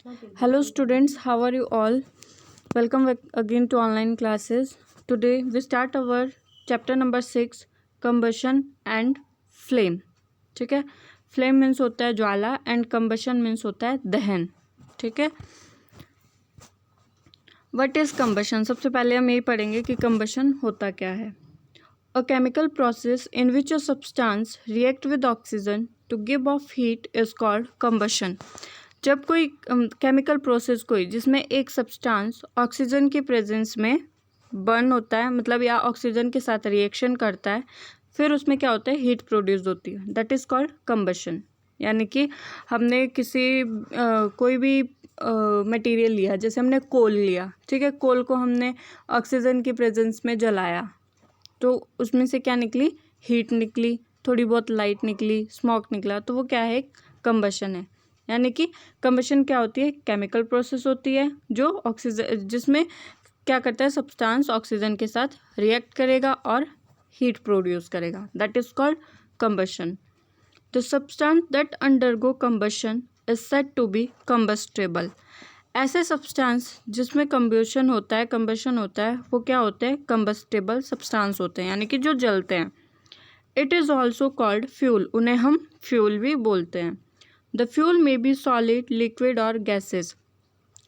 Hello students, how are you all? Welcome again to online classes. Today we start our chapter number 6 combustion and flame. ठीक है, flame means होता है ज्वाला and combustion means होता है दहन. ठीक है, व्हाट इज combustion? सबसे पहले हम यही पढ़ेंगे कि combustion होता क्या है. A chemical process in which a substance react with oxygen to give off heat is called combustion. जब कोई केमिकल प्रोसेस कोई जिसमें एक सब्सटेंस ऑक्सीजन की प्रेजेंस में बर्न होता है, मतलब या ऑक्सीजन के साथ रिएक्शन करता है, फिर उसमें क्या होता है, हीट प्रोड्यूस होती है, दैट इज़ कॉल्ड कंबशन. यानी कि हमने किसी कोई भी मटेरियल लिया, जैसे हमने कोल लिया, ठीक है, कोल को हमने ऑक्सीजन की प्रेजेंस में जलाया तो उसमें से क्या निकली, हीट निकली, थोड़ी बहुत लाइट निकली, स्मोक निकला, तो वो क्या है, कंबशन है. यानी कि कंबशन क्या होती है, केमिकल प्रोसेस होती है जो ऑक्सीजन, जिसमें क्या करता है, सब्सटेंस ऑक्सीजन के साथ रिएक्ट करेगा और हीट प्रोड्यूस करेगा, that is called combustion. The substance that undergo combustion is said to be combustible. ऐसे सब्सटेंस जिसमें कंबशन होता है वो क्या होते हैं, कंबस्टेबल सब्सटेंस होते हैं, यानी कि जो जलते हैं. It is also called fuel, उन्हें हम फ्यूल भी बोलते हैं. द फ्यूल में बी सॉलिड, लिक्विड और गैसेस.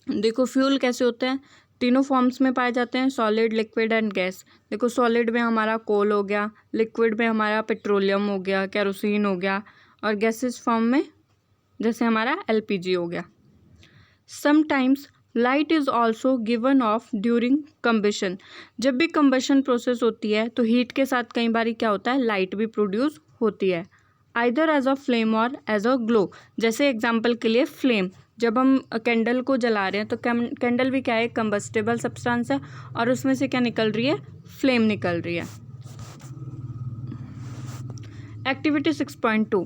देखो फ्यूल कैसे होते हैं, तीनों फॉर्म्स में पाए जाते हैं, सॉलिड, लिक्विड एंड गैस. देखो सॉलिड में हमारा कोल हो गया, लिक्विड में हमारा पेट्रोलियम हो गया, केरोसिन हो गया, और गैसेस फॉर्म में जैसे हमारा एलपीजी हो गया. Sometimes light is also given of during combustion. जब भी कम्बशन प्रोसेस होती है तो हीट के साथ कई बार क्या होता है, लाइट भी प्रोड्यूस होती है, आइदर एज अ फ्लेम और एज अ ग्लो. जैसे एग्जाम्पल के लिए फ्लेम, जब हम कैंडल को जला रहे हैं तो कैंडल भी क्या है, कंबस्टेबल सब्सटेंस है, और उसमें से क्या निकल रही है, फ्लेम निकल रही है. एक्टिविटी 6.2,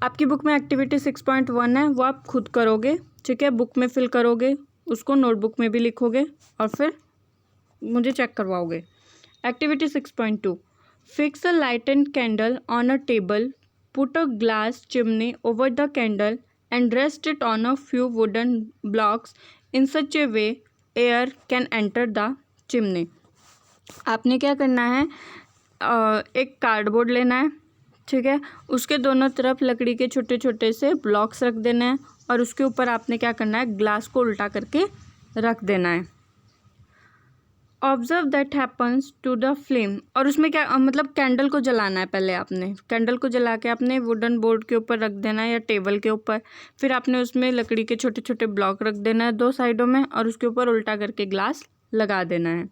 आपकी बुक में एक्टिविटी 6.1 है, वो आप खुद करोगे, ठीक है, बुक में फिल करोगे, उसको नोटबुक में भी लिखोगे और फिर मुझे चेक करवाओगे. Activity 6.2, fix a lightened candle on a table, put a glass chimney over the candle and rest it on a few wooden blocks in such a way air can enter the chimney. आपने क्या करना है, एक cardboard लेना है, ठीक है, उसके दोनों तरफ लकड़ी के छोटे छोटे से ब्लॉक्स रख देने हैं और उसके ऊपर आपने क्या करना है, ग्लास को उल्टा करके रख देना है. Observe that happens to the flame, और उसमें क्या मतलब कैंडल को जलाना है, पहले आपने कैंडल को जला के आपने वुडन बोर्ड के ऊपर रख देना है या टेबल के ऊपर, फिर आपने उसमें लकड़ी के छोटे छोटे ब्लॉक रख देना है दो साइडों में और उसके ऊपर उल्टा करके ग्लास लगा देना है.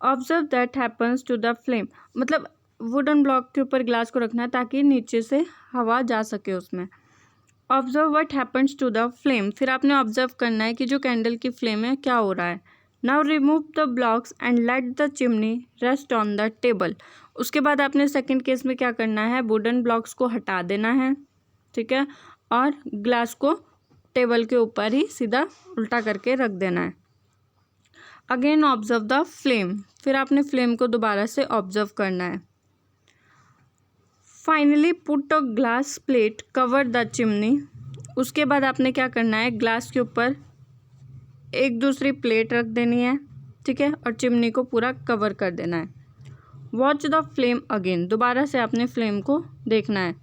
Observe that happens to the flame, मतलब वुडन ब्लॉक के ऊपर ग्लास को रखना है ताकि नीचे से हवा जा सके उसमें. Observe what happens to the flame, फिर आपने ऑब्जर्व करना है कि जो कैंडल की फ्लेम है क्या हो रहा है. Now remove the blocks and let the chimney rest on the table. उसके बाद आपने सेकंड केस में क्या करना है, वुडन ब्लॉक्स को हटा देना है, ठीक है, और ग्लास को टेबल के ऊपर ही सीधा उल्टा करके रख देना है. अगेन ऑब्जर्व द फ्लेम, फिर आपने फ्लेम को दोबारा से ऑब्जर्व करना है. Finally put a glass plate cover the chimney. उसके बाद आपने क्या करना है, ग्लास के ऊपर एक दूसरी प्लेट रख देनी है, ठीक है, और चिमनी को पूरा कवर कर देना है. वॉच द फ्लेम अगेन, दोबारा से आपने फ्लेम को देखना है.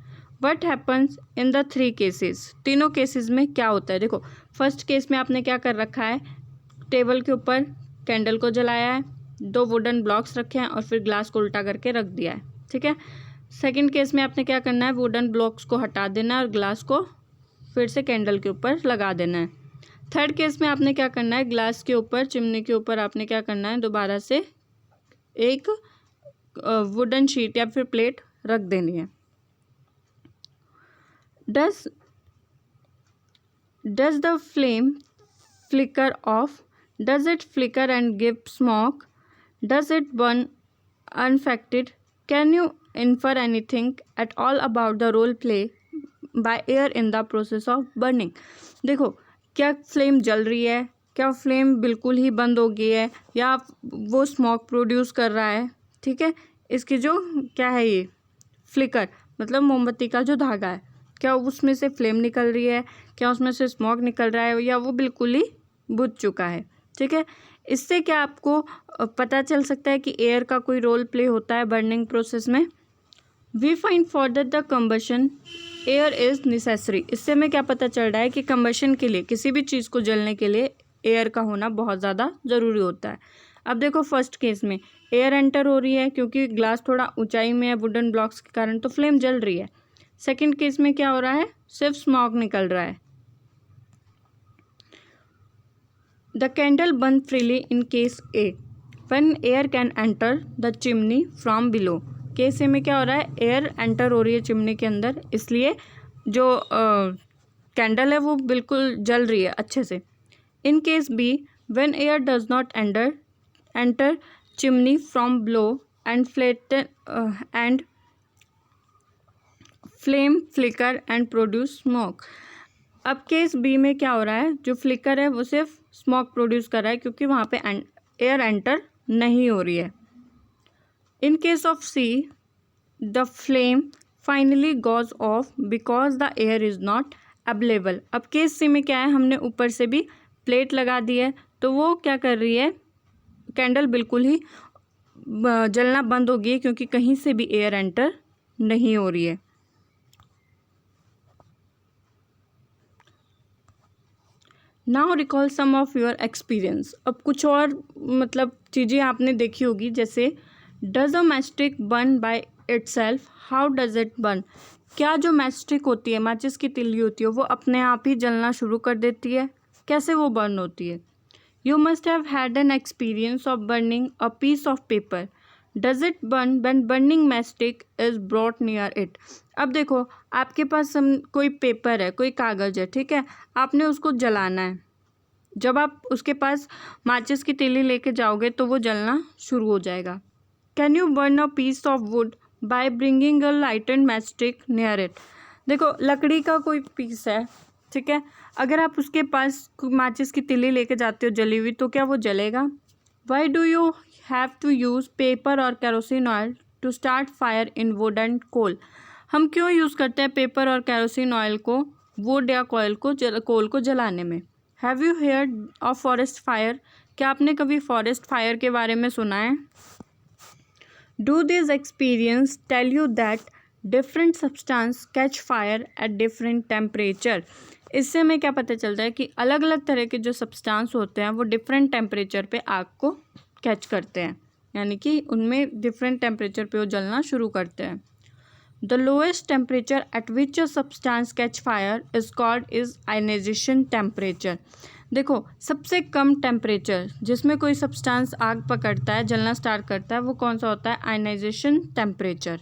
What happens in the three cases, तीनों केसेस में क्या होता है. देखो फर्स्ट केस में आपने क्या कर रखा है, टेबल के ऊपर कैंडल को जलाया है, दो वुडन ब्लॉक्स रखे हैं और फिर ग्लास को उल्टा करके रख दिया है, ठीक है. सेकेंड केस में आपने क्या करना है, वुडन ब्लॉक्स को हटा देना है और ग्लास को फिर से कैंडल के ऊपर लगा देना है. थर्ड केस में आपने क्या करना है, ग्लास के ऊपर, चिमनी के ऊपर आपने क्या करना है, दोबारा से एक वुडन शीट या फिर प्लेट रख देनी है. Does the flame flicker off, does it flicker and give smoke, does it burn unaffected, can you infer anything at all about the role play by air in the process of burning. देखो क्या flame जल रही है, क्या flame बिल्कुल ही बंद हो गई है, या वो स्मोक प्रोड्यूस कर रहा है, ठीक है. इसकी जो क्या है, ये फ्लिकर मतलब मोमबत्ती का जो धागा है, क्या उसमें से फ्लेम निकल रही है, क्या उसमें से स्मोक निकल रहा है, या वो बिल्कुल ही बुझ चुका है। ठीक है, इससे क्या आपको पता चल सकता है कि एयर का कोई रोल प्ले होता है बर्निंग प्रोसेस में। We find for the combustion air is necessary. इससे हमें क्या पता चल रहा है कि कंबशन के लिए, किसी भी चीज़ को जलने के लिए एयर का होना बहुत ज़्यादा ज़रूरी होता है। अब देखो फर्स्ट केस में एयर एंटर हो रही है क्योंकि ग्लास थोड़ा ऊंचाई में है वुडन ब्लॉक्स के कारण, तो फ्लेम जल रही है। सेकंड केस में क्या हो रहा है, सिर्फ स्मोक निकल रहा है। The candle burn freely in case A when air can enter the chimney from below. Case A में क्या हो रहा है, एयर एंटर हो रही है चिमनी के अंदर, इसलिए जो कैंडल है वो बिल्कुल जल रही है अच्छे से। In case B when air does not enter chimney from below and flame flicker and produce smoke. अब केस बी में क्या हो रहा है, जो फ्लिकर है वो सिर्फ स्मोक प्रोड्यूस कर रहा है क्योंकि वहाँ पे एयर एंटर नहीं हो रही है। In case of see the flame finally goes off because the air is not available. अब केस सी में क्या है, हमने ऊपर से भी प्लेट लगा दी है, तो वो क्या कर रही है, कैंडल बिल्कुल ही जलना बंद हो गई है क्योंकि कहीं से भी एयर एंटर नहीं हो रही है। Now recall some of your experience. अब कुछ और मतलब चीज़ें आपने देखी होगी, जैसे does a matchstick burn by itself, how does it burn. क्या जो मैचस्टिक होती है, माचिस की तिल्ली होती है, वो अपने आप ही जलना शुरू कर देती है, कैसे वो बर्न होती है। You must have had an experience of burning a piece of paper, does it burn when burning matchstick is brought near it. अब देखो आपके पास कोई पेपर है, कोई कागज़ है, ठीक है, आपने उसको जलाना है। जब आप उसके पास माचिस की तीली लेके जाओगे तो वो जलना शुरू हो जाएगा। Can you burn a piece of wood by bringing a lighted matchstick near it. देखो लकड़ी का कोई पीस है, ठीक है, अगर आप उसके पास माचिस की तीली लेके जाते हो जली हुई, तो क्या वो जलेगा। Why do you have to use paper और kerosene oil to start fire in wood and coal. हम क्यों यूज़ करते हैं पेपर और केरोसिन ऑयल को वुड या कोल को जलाने में। Have you heard of forest fire. क्या आपने कभी फॉरेस्ट फायर के बारे में सुना है। Do this experience tell you that different substance catch fire at different temperature. इससे हमें क्या पता चलता है कि अलग अलग तरह के जो सब्सटेंस होते हैं वो डिफरेंट टेम्परेचर पे आग को कैच करते हैं, यानी कि उनमें डिफरेंट टेम्परेचर पे वो जलना शुरू करते हैं। The lowest temperature at which a substance catch fire is called is ionisation temperature. देखो सबसे कम टेम्परेचर जिसमें कोई सब्सटेंस आग पकड़ता है, जलना स्टार्ट करता है, वो कौन सा होता है, ionisation temperature.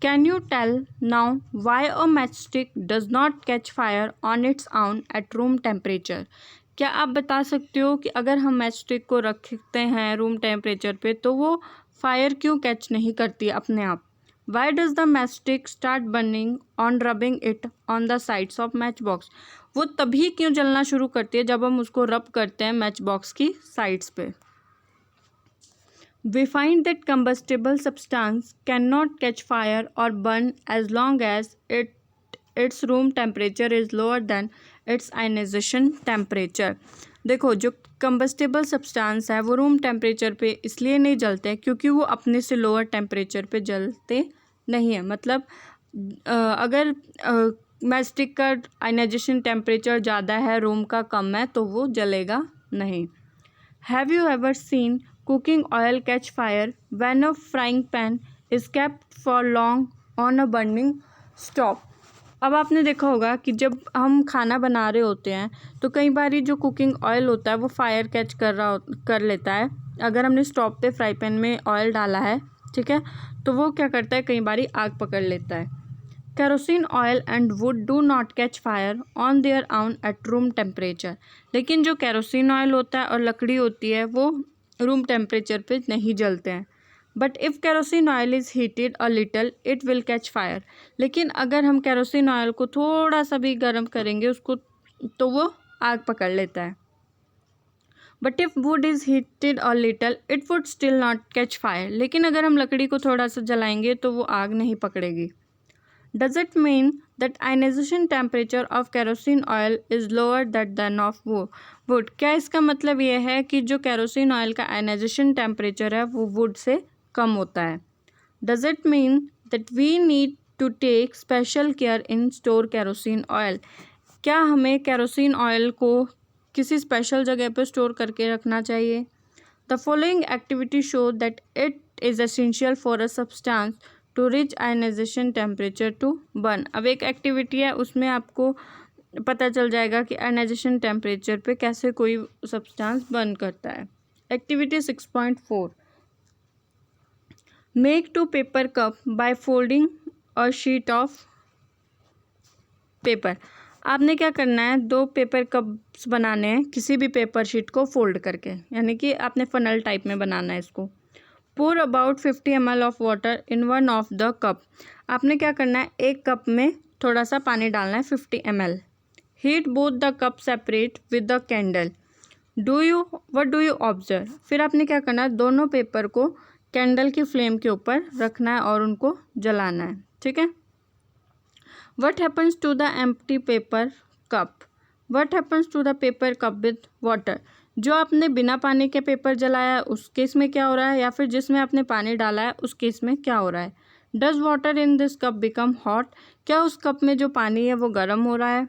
Can you tell now why a matchstick does not catch fire on its own at room temperature. क्या आप बता सकते हो कि अगर हम मैचस्टिक को रखते हैं रूम टेम्परेचर पे तो वो फायर क्यों कैच नहीं करती अपने आप। Why does the matchstick start burning on rubbing it on the sides of match box. वो तभी क्यों जलना शुरू करती है जब हम उसको रब करते हैं मैच बॉक्स की साइड्स पे। We find that combustible substance cannot catch fire or burn as long as its room temperature is lower than its ionization temperature। देखो जो combustible substance है वो रूम टेम्परेचर पे इसलिए नहीं जलते क्योंकि वो अपने से लोअर टेम्परेचर पे जलते नहीं है। मतलब अगर मैचस्टिक का आयनाइजेशन टेम्परेचर ज़्यादा है, रूम का कम है, तो वो जलेगा नहीं। Have you ever seen cooking oil catch fire when a frying pan is kept for long on a burning stove। अब आपने देखा होगा कि जब हम खाना बना रहे होते हैं तो कई बार जो कुकिंग ऑयल होता है वो फायर कैच कर लेता है। अगर हमने स्टोव पे फ्राई पैन में ऑयल डाला है, ठीक है, तो वो क्या करता है, कई बार आग पकड़ लेता है। Kerosene oil and would do not catch fire on their own at room temperature. लेकिन जो केरोसिन ऑयल होता है और लकड़ी होती है वो रूम टेम्परेचर पे नहीं जलते हैं। But if kerosene oil is heated a little it will catch fire. लेकिन अगर हम केरोसिन ऑयल को थोड़ा सा भी गर्म करेंगे उसको, तो वो आग पकड़ लेता है। But if would is heated a little it would still not catch fire. लेकिन अगर हम लकड़ी को थोड़ा सा जलाएंगे तो वो आग नहीं पकड़ेगी। Does it mean that ionisation temperature of kerosene oil is lower than of wood? क्या इसका मतलब ये है कि जो केरोसिन ऑयल का आयनाइजेशन टेम्परेचर है वो वुड से कम होता है? Does it mean that we need to take special care in store kerosene oil? क्या हमें केरोसिन ऑयल को किसी स्पेशल जगह पर स्टोर करके रखना चाहिए? The following activity show that it is essential for a substance to reach ionisation temperature to burn. अब एक एक्टिविटी है, उसमें आपको पता चल जाएगा कि आयनाइजेशन टेम्परेचर पे कैसे कोई सब्सटेंस बर्न करता है। Activity 6.4, make 2 paper cup by folding a sheet of paper. आपने क्या करना है, 2 पेपर कप्स बनाने हैं किसी भी पेपर शीट को फोल्ड करके, यानी कि आपने फनल टाइप में बनाना है इसको। pour about 50 ml of water in one of the cup. आपने क्या करना है, एक कप में थोड़ा सा पानी डालना है 50 ml। Heat both the cup separate with the candle. What do you observe? फिर आपने क्या करना है, दोनों पेपर को कैंडल की फ्लेम के ऊपर रखना है और उनको जलाना है, ठीक है। What happens to the empty paper cup? What happens to the paper cup with water? जो आपने बिना पानी के पेपर जलाया है उस केस में क्या हो रहा है, या फिर जिसमें आपने पानी डाला है उस केस में क्या हो रहा है? Does water in this cup become hot? क्या उस कप में जो पानी है वो गर्म हो रहा है?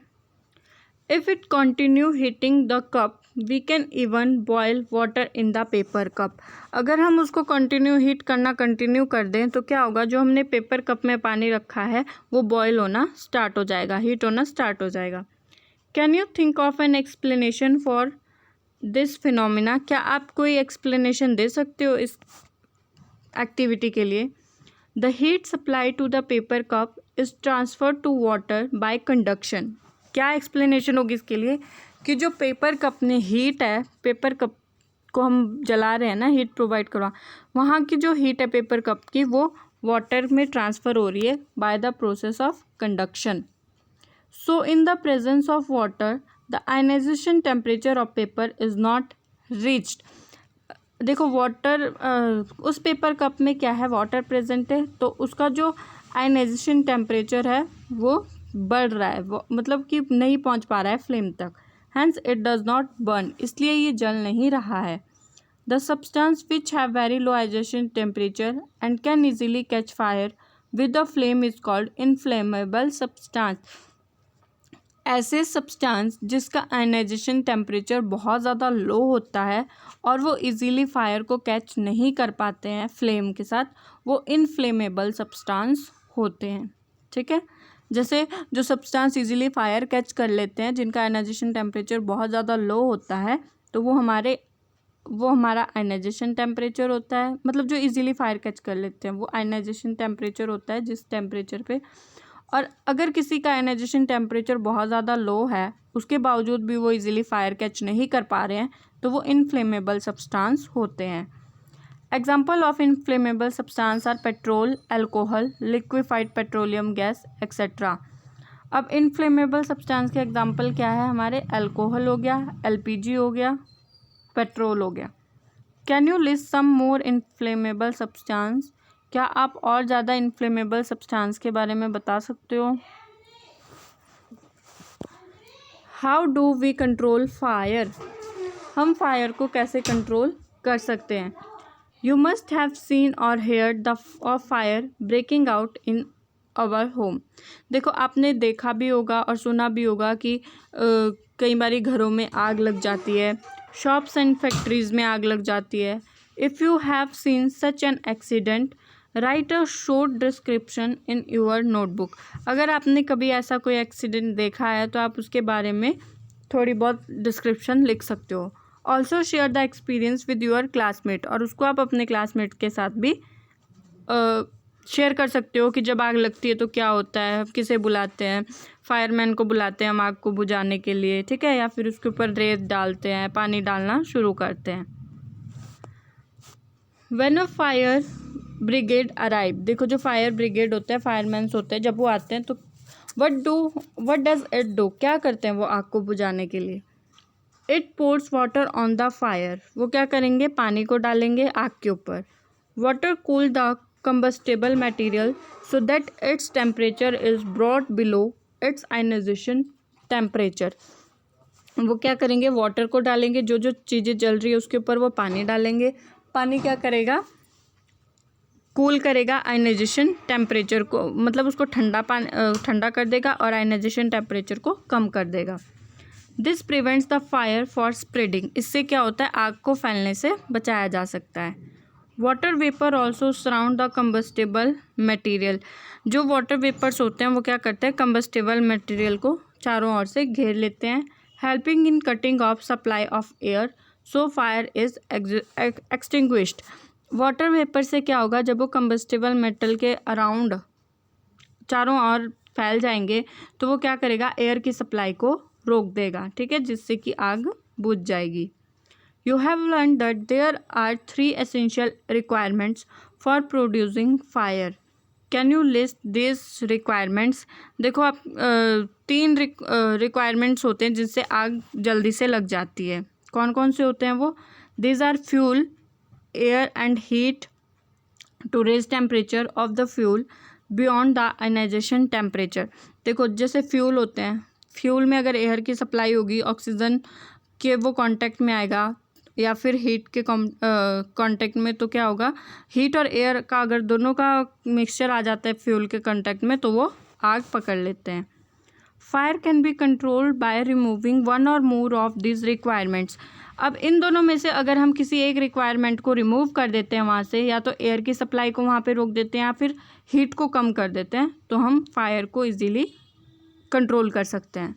If it continue heating the cup, we can even boil water in the paper cup. अगर हम उसको कंटिन्यू हीट करना कंटिन्यू कर दें तो क्या होगा, जो हमने पेपर कप में पानी रखा है वो बॉयल होना स्टार्ट हो जाएगा, हीट होना स्टार्ट हो जाएगा। Can you think of an explanation for this phenomena? क्या आप कोई एक्सप्लेनेशन दे सकते हो इस एक्टिविटी के लिए? The heat supply to the paper cup is transfer to water by conduction. क्या एक्सप्लेनेशन होगी इसके लिए कि जो पेपर कप में हीट है, पेपर कप को हम जला रहे हैं ना, हीट प्रोवाइड करवा, वहाँ की जो हीट है पेपर कप की वो वाटर में ट्रांसफ़र हो रही है by the process of conduction. So in the presence of water the ionization temperature of paper is not reached. देखो वाटर, उस पेपर कप में क्या है, वाटर प्रेजेंट है, तो उसका जो आयनाइजेशन टेम्परेचर है वो बढ़ रहा है, वो मतलब कि नहीं पहुंच पा रहा है फ्लेम तक। Hence it does not burn, इसलिए ये जल नहीं रहा है। The substance which have very low ionization temperature and can easily catch fire with the flame is called inflammable substance. ऐसे सब्सटेंस जिसका आयनाइजेशन टेम्परेचर बहुत ज़्यादा लो होता है और वो इजीली फायर को कैच नहीं कर पाते हैं फ्लेम के साथ, वो इनफ्लेमेबल सब्सटेंस होते हैं, ठीक है। जैसे जो सब्सटेंस इजीली फायर कैच कर लेते हैं, जिनका आयनाइजेशन टेम्परेचर बहुत ज़्यादा लो होता है, तो वो हमारा आयनाइजेशन टेम्परेचर होता है। मतलब जो इजीली फायर कैच कर लेते हैं वो आयनाइजेशन टेम्परेचर होता है जिस टेम्परेचर पे। और अगर किसी का आयनाइजेशन टेम्परेचर बहुत ज़्यादा लो है, उसके बावजूद भी वो इजीली फायर कैच नहीं कर पा रहे हैं, तो वो इनफ्लेमेबल सब्सटेंस होते हैं। Example of inflammable substance are petrol, alcohol, liquefied petroleum gas etcetera. अब इनफ्लेमेबल सब्सटेंस के एग्जाम्पल क्या है हमारे? अल्कोहल हो गया, एलपीजी हो गया, पेट्रोल हो गया। Can you list some more inflammable substance? क्या आप और ज़्यादा इनफ्लेमेबल सब्सटेंस के बारे में बता सकते हो? How do we control fire? हम फायर को कैसे कंट्रोल कर सकते हैं? यू मस्ट हैव सीन और heard the of fire breaking out in our home. देखो आपने देखा भी होगा और सुना भी होगा कि कई बारी घरों में आग लग जाती है, शॉप्स एंड फैक्ट्रीज़ में आग लग जाती है। If you have seen such an accident right a short description in your notebook. अगर आपने कभी ऐसा कोई एक्सीडेंट देखा है तो आप उसके बारे में थोड़ी बहुत डिस्क्रिप्शन लिख सकते हो। Also share the experience with your classmate, और उसको आप अपने क्लासमेट के साथ भी शेयर कर सकते हो कि जब आग लगती है तो क्या होता है, किसे बुलाते हैं, फायरमैन को बुलाते हैं हम आग को बुझाने के लिए, ठीक है, या फिर उसके ऊपर रेत डालते हैं, पानी डालना शुरू करते हैं। When a fire brigade arrive, देखो जो फायर ब्रिगेड होता है, फायरमैन्स होते हैं, जब वो आते हैं तो व्हाट डज इट डू, क्या करते हैं वो आग को बुझाने के लिए? It pores water on the fire, वो क्या करेंगे, पानी को डालेंगे आग के ऊपर। Water cool the combustible material so that its temperature is brought below its ionization temperature. वो क्या करेंगे, वाटर को डालेंगे, जो जो चीज़ें जल रही है उसके ऊपर वो पानी डालेंगे, पानी क्या करेगा, कूल करेगा आयनाइजेशन टेम्परेचर को, मतलब उसको ठंडा कर देगा और आयनाइजेशन टेम्परेचर को कम कर देगा. This prevents the fire for spreading. इससे क्या होता है, आग को फैलने से बचाया जा सकता है. Water vapour also surround the combustible material. जो वाटर वेपर्स होते हैं वो क्या करते हैं, कम्बस्टेबल मटीरियल को चारों ओर से घेर लेते हैं, helping in cutting of supply of air so fire is extinguished. Water vapour से क्या होगा, जब वो कम्बस्टेबल मेटल के अराउंड चारों ओर फैल जाएंगे तो वो क्या करेगा, एयर की सप्लाई को रोक देगा, ठीक है, जिससे कि आग बुझ जाएगी. You have learn that there are 3 essential requirements for producing fire. Can you list this requirements. देखो आप 3 रिक्वायरमेंट्स होते हैं जिससे आग जल्दी से लग जाती है. कौन कौन से होते हैं वो, these are fuel, air and heat to raise temperature of the fuel beyond the ionization temperature. देखो जैसे फ्यूल होते हैं, फ्यूल में अगर एयर की सप्लाई होगी, ऑक्सीजन के वो कांटेक्ट में आएगा, या फिर हीट के कांटेक्ट में, तो क्या होगा, हीट और एयर का अगर दोनों का मिक्सचर आ जाता है फ्यूल के कांटेक्ट में तो वो आग पकड़ लेते हैं. Fire can be controlled by removing one और मोर ऑफ दिस रिक्वायरमेंट्स. अब इन दोनों में से अगर हम किसी एक रिक्वायरमेंट को रिमूव कर देते हैं वहाँ से, या तो एयर की सप्लाई को वहाँ पे रोक देते हैं या फिर हीट को कम कर देते हैं, तो हम फायर को इजीली कंट्रोल कर सकते हैं.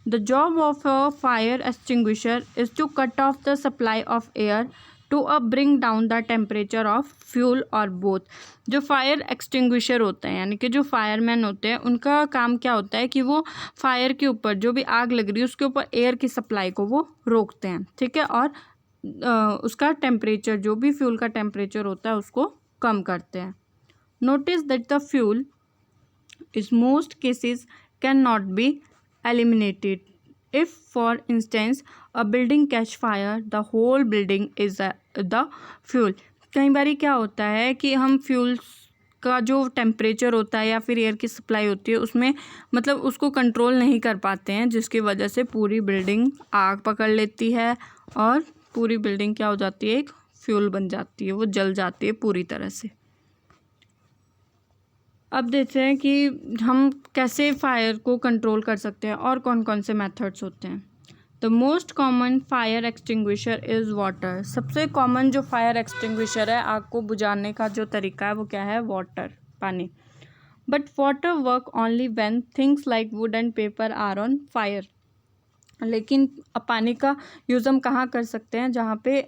The job of a fire extinguisher is to cut off the supply of air to bring down the temperature of fuel और बोथ. जो फायर एक्सटिंग्विशर होते हैं, यानी कि जो फायरमैन होते हैं, उनका काम क्या होता है कि वो फायर के ऊपर, जो भी आग लग रही है उसके ऊपर एयर की सप्लाई को वो रोकते हैं, ठीक है, और उसका टेम्परेचर, जो भी फ्यूल का टेम्परेचर होता है उसको कम करते हैं. Notice that the fuel is most cases can not be eliminated. If for instance a building catch fire, the whole building is the fuel. कई बारी क्या होता है कि हम फ्यूल्स का जो टेम्परेचर होता है या फिर एयर की सप्लाई होती है उसमें मतलब उसको कंट्रोल नहीं कर पाते हैं, जिसकी वजह से पूरी बिल्डिंग आग पकड़ लेती है और पूरी बिल्डिंग क्या हो जाती है, एक फ्यूल बन जाती है, वो जल जाती है पूरी तरह से. अब देखते हैं कि हम कैसे फायर को कंट्रोल कर सकते हैं और कौन कौन से मेथड्स होते हैं. The most common fire extinguisher is water. सबसे कॉमन जो फायर एक्सटिंग्विशर है, आग को बुझाने का जो तरीका है वो क्या है, वाटर, पानी. But water work only when things like wood and paper are on fire. लेकिन पानी का यूज़ हम कहाँ कर सकते हैं, जहाँ पे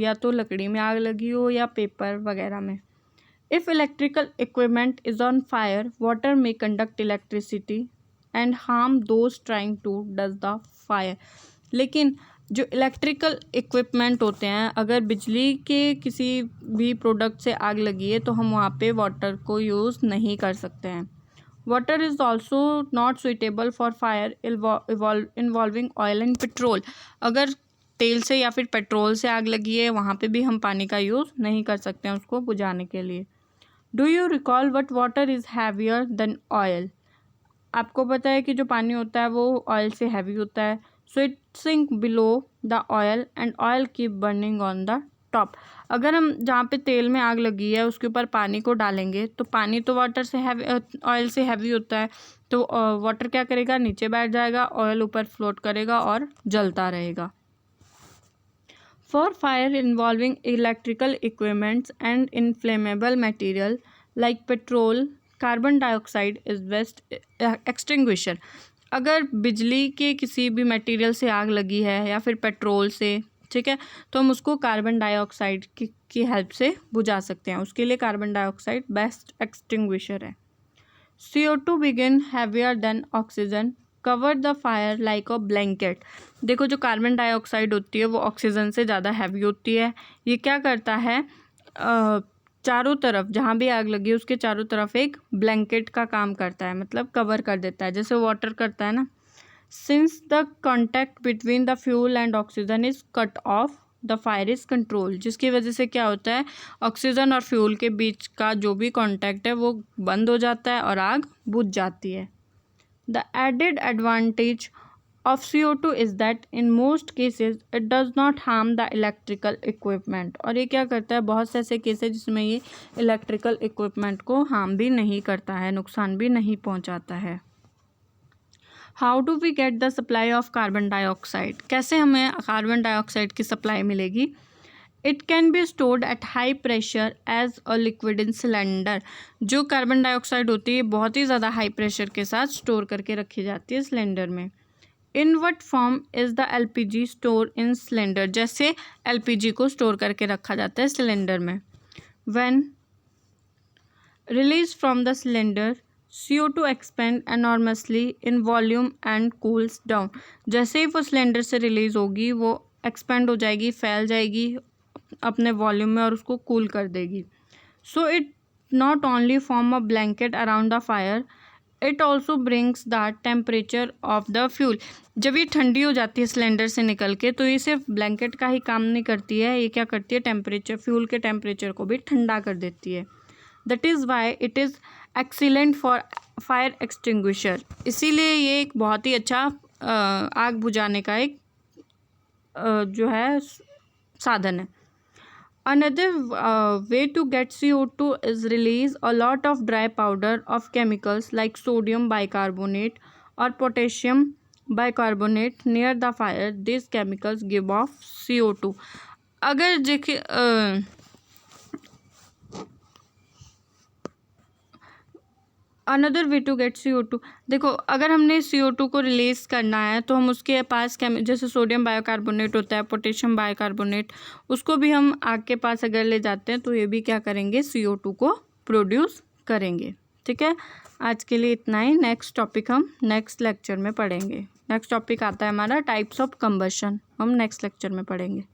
या तो लकड़ी में आग लगी हो या पेपर वगैरह में. If electrical equipment is on fire, water may conduct electricity and harm those trying to douse the fire. लेकिन जो इलेक्ट्रिकल इक्विपमेंट होते हैं, अगर बिजली के किसी भी प्रोडक्ट से आग लगी है तो हम वहाँ पे वाटर को यूज़ नहीं कर सकते हैं. Water is also not suitable for fire involving oil and petrol. अगर तेल से या फिर पेट्रोल से आग लगी है वहाँ पे भी हम पानी का यूज़ नहीं कर सकते हैं उसको बुझाने के लिए. Do you recall what water is heavier than oil. आपको पता है कि जो पानी होता है वो ऑयल से हैवी होता है. So it sink below the oil and oil keep burning on the top. अगर हम जहाँ पे तेल में आग लगी है उसके ऊपर पानी को डालेंगे तो पानी तो वाटर से हैवी, ऑयल से हैवी होता है, तो वाटर क्या करेगा, नीचे बैठ जाएगा, ऑयल ऊपर फ्लोट करेगा और जलता रहेगा. For fire involving electrical equipments and inflammable material like petrol, carbon dioxide is best extinguisher. अगर बिजली के किसी भी मटेरियल से आग लगी है या फिर पेट्रोल से, ठीक है, तो हम उसको कार्बन डाइऑक्साइड की हेल्प से बुझा सकते हैं. उसके लिए कार्बन डाइऑक्साइड बेस्ट एक्सटिंग्विशर है. CO2 begin heavier than oxygen, cover the fire like a blanket. देखो जो कार्बन डाइऑक्साइड होती है वो ऑक्सीजन से ज़्यादा हैवी होती है. ये क्या करता है, चारों तरफ जहाँ भी आग लगी है उसके चारों तरफ एक ब्लैंकेट का काम करता है, मतलब कवर कर देता है, जैसे वाटर करता है ना. Since the contact between the fuel and oxygen is cut off, the fire is control, जिसकी वजह से क्या होता है, ऑक्सीजन और फ्यूल के बीच का जो भी कांटेक्ट है वो बंद हो जाता है और आग बुझ जाती है। The added advantage of CO2 is that in most cases it does not harm the electrical equipment, और ये क्या करता है, बहुत से ऐसे केस है जिसमें ये इलेक्ट्रिकल इक्विपमेंट को हार्म भी नहीं करता है, नुकसान भी नहीं पहुंचाता है। How do we get the supply of carbon dioxide, कैसे हमें कार्बन डाइऑक्साइड की सप्लाई मिलेगी। It can be stored at high pressure as a liquid in cylinder, जो कार्बन डाइऑक्साइड होती है बहुत ही ज़्यादा हाई प्रेशर के साथ स्टोर करके रखी जाती है सिलेंडर में। In what form is the LPG store in cylinder, जैसे LPG को स्टोर करके रखा जाता है सिलेंडर में। When release from the cylinder CO2 expand enormously in volume and cools down, जैसे ही वो सिलेंडर से रिलीज होगी वो एक्सपेंड हो जाएगी, फैल जाएगी अपने वॉल्यूम में और उसको कूल कर देगी। So it not only form a blanket around the fire, it also brings the temperature of the fuel, जब ये ठंडी हो जाती है सिलेंडर से निकल के तो ये सिर्फ ब्लैंकेट का ही काम नहीं करती है, ये क्या करती है, टेम्परेचर, फ्यूल के टेम्परेचर को भी ठंडा कर देती है। That is why it is excellent for fire extinguisher, इसीलिए ये एक बहुत ही अच्छा आग बुझाने का एक जो है साधन है। Another way to get CO2 is release a lot of dry powder of chemicals like sodium bicarbonate or potassium bicarbonate near the fire. These chemicals give off CO2. अगर देखिए another way to get CO2, देखो अगर हमने CO2 को release करना है तो हम उसके पास जैसे सोडियम बाइकार्बोनेट होता है, पोटेशियम बाइकार्बोनेट, उसको भी हम आग के पास अगर ले जाते हैं तो ये भी क्या करेंगे, CO2 को प्रोड्यूस करेंगे। ठीक है, आज के लिए इतना ही। नेक्स्ट टॉपिक हम नेक्स्ट लेक्चर में पढ़ेंगे। नेक्स्ट टॉपिक आता है हमारा टाइप्स ऑफ कंबशन, हम नेक्स्ट लेक्चर में पढ़ेंगे।